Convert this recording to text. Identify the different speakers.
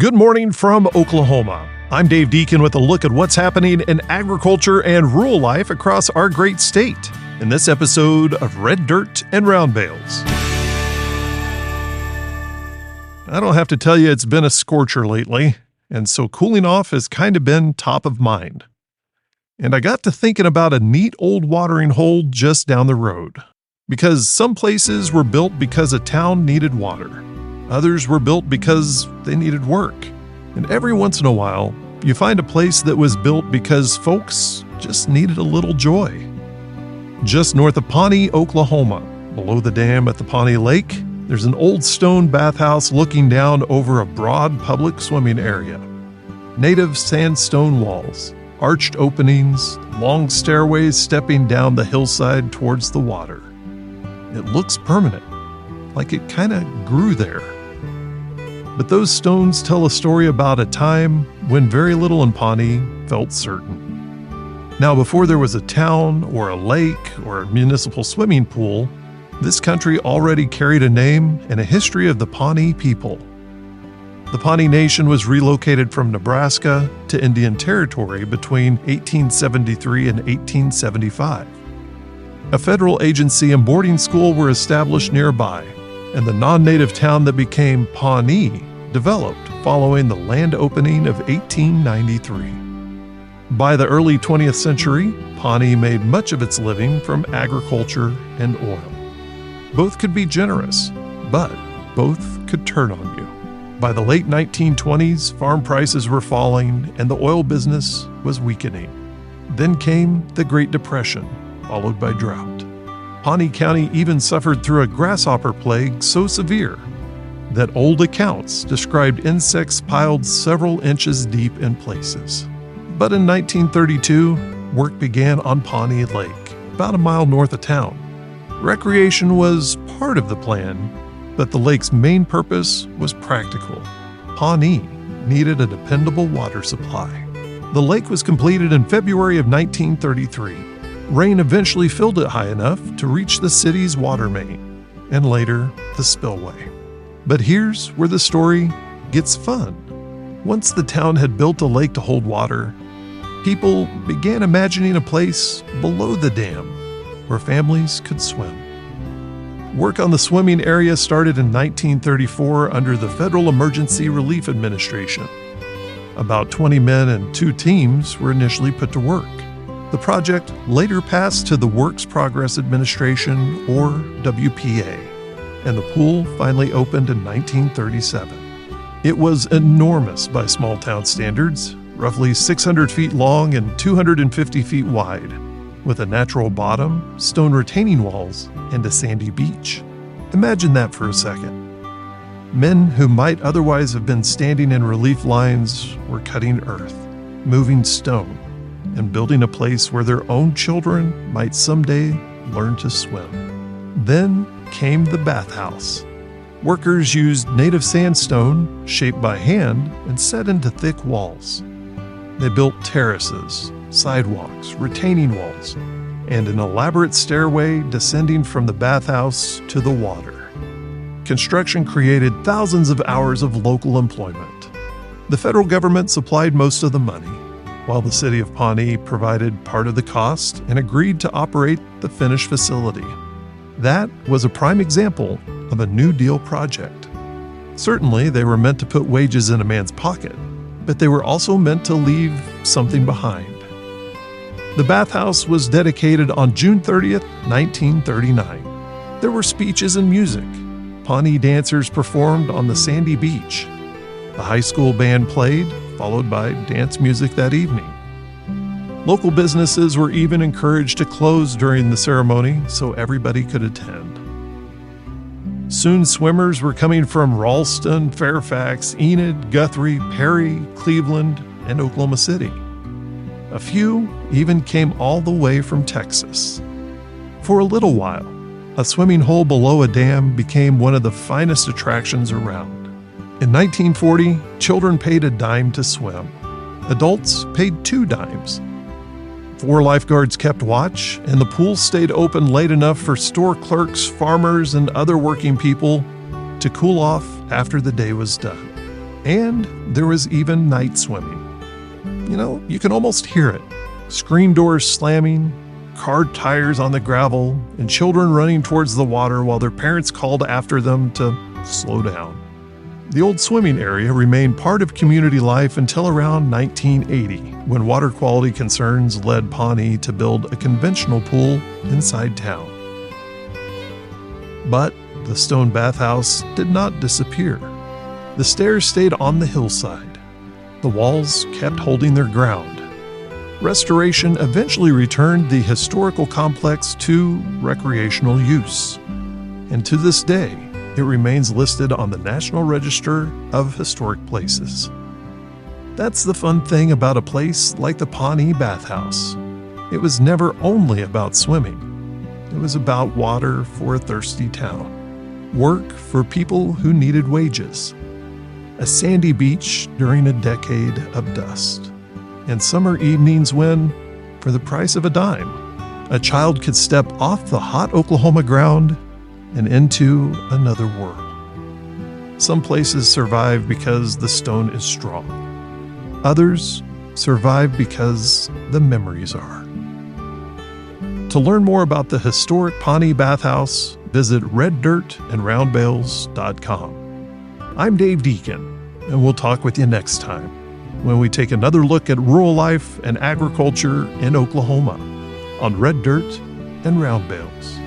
Speaker 1: Good morning from Oklahoma. I'm Dave Deken with a look at what's happening in agriculture and rural life across our great state in this episode of Red Dirt and Round Bales. I don't have to tell you it's been a scorcher lately, and so cooling off has kind of been top of mind. And I got to thinking about a neat old watering hole just down the road. Because some places were built because a town needed water. Others were built because they needed work. And every once in a while, you find a place that was built because folks just needed a little joy. Just north of Pawnee, Oklahoma, below the dam at the Pawnee Lake, there's an old stone bathhouse looking down over a broad public swimming area. Native sandstone walls, arched openings, long stairways stepping down the hillside towards the water. It looks permanent, like it kind of grew there. But those stones tell a story about a time when very little in Pawnee felt certain. Now, before there was a town or a lake or a municipal swimming pool, this country already carried a name and a history of the Pawnee people. The Pawnee Nation was relocated from Nebraska to Indian Territory between 1873 and 1875. A federal agency and boarding school were established nearby, and the non-native town that became Pawnee developed following the land opening of 1893. By the early 20th century, Pawnee made much of its living from agriculture and oil. Both could be generous, but both could turn on you. By the late 1920s, farm prices were falling and the oil business was weakening. Then came the Great Depression, followed by drought. Pawnee County even suffered through a grasshopper plague so severe that old accounts described insects piled several inches deep in places. But in 1932, work began on Pawnee Lake, about a mile north of town. Recreation was part of the plan, but the lake's main purpose was practical. Pawnee needed a dependable water supply. The lake was completed in February of 1933. Rain eventually filled it high enough to reach the city's water main, and later, the spillway. But here's where the story gets fun. Once the town had built a lake to hold water, people began imagining a place below the dam where families could swim. Work on the swimming area started in 1934 under the Federal Emergency Relief Administration. About 20 men and 2 teams were initially put to work. The project later passed to the Works Progress Administration, or WPA, and the pool finally opened in 1937. It was enormous by small town standards, roughly 600 feet long and 250 feet wide, with a natural bottom, stone retaining walls, and a sandy beach. Imagine that for a second. Men who might otherwise have been standing in relief lines were cutting earth, moving stone, and building a place where their own children might someday learn to swim. Then came the bathhouse. Workers used native sandstone, shaped by hand, and set into thick walls. They built terraces, sidewalks, retaining walls, and an elaborate stairway descending from the bathhouse to the water. Construction created thousands of hours of local employment. The federal government supplied most of the money, while the city of Pawnee provided part of the cost and agreed to operate the finished facility. That was a prime example of a New Deal project. Certainly, they were meant to put wages in a man's pocket, but they were also meant to leave something behind. The bathhouse was dedicated on June 30th, 1939. There were speeches and music. Pawnee dancers performed on the sandy beach. The high school band played, followed by dance music that evening. Local businesses were even encouraged to close during the ceremony so everybody could attend. Soon swimmers were coming from Ralston, Fairfax, Enid, Guthrie, Perry, Cleveland, and Oklahoma City. A few even came all the way from Texas. For a little while, a swimming hole below a dam became one of the finest attractions around. In 1940, children paid a dime to swim. Adults paid 2 dimes. 4 lifeguards kept watch, and the pool stayed open late enough for store clerks, farmers, and other working people to cool off after the day was done. And there was even night swimming. You know, you can almost hear it. Screen doors slamming, car tires on the gravel, and children running towards the water while their parents called after them to slow down. The old swimming area remained part of community life until around 1980, when water quality concerns led Pawnee to build a conventional pool inside town. But the stone bathhouse did not disappear. The stairs stayed on the hillside. The walls kept holding their ground. Restoration eventually returned the historical complex to recreational use. And to this day, it remains listed on the National Register of Historic Places. That's the fun thing about a place like the Pawnee Bathhouse. It was never only about swimming. It was about water for a thirsty town, work for people who needed wages, a sandy beach during a decade of dust, and summer evenings when, for the price of a dime, a child could step off the hot Oklahoma ground and into another world. Some places survive because the stone is strong. Others survive because the memories are. To learn more about the historic Pawnee Bathhouse, visit reddirtandroundbales.com. I'm Dave Deken, and we'll talk with you next time when we take another look at rural life and agriculture in Oklahoma on Red Dirt and Round Bales.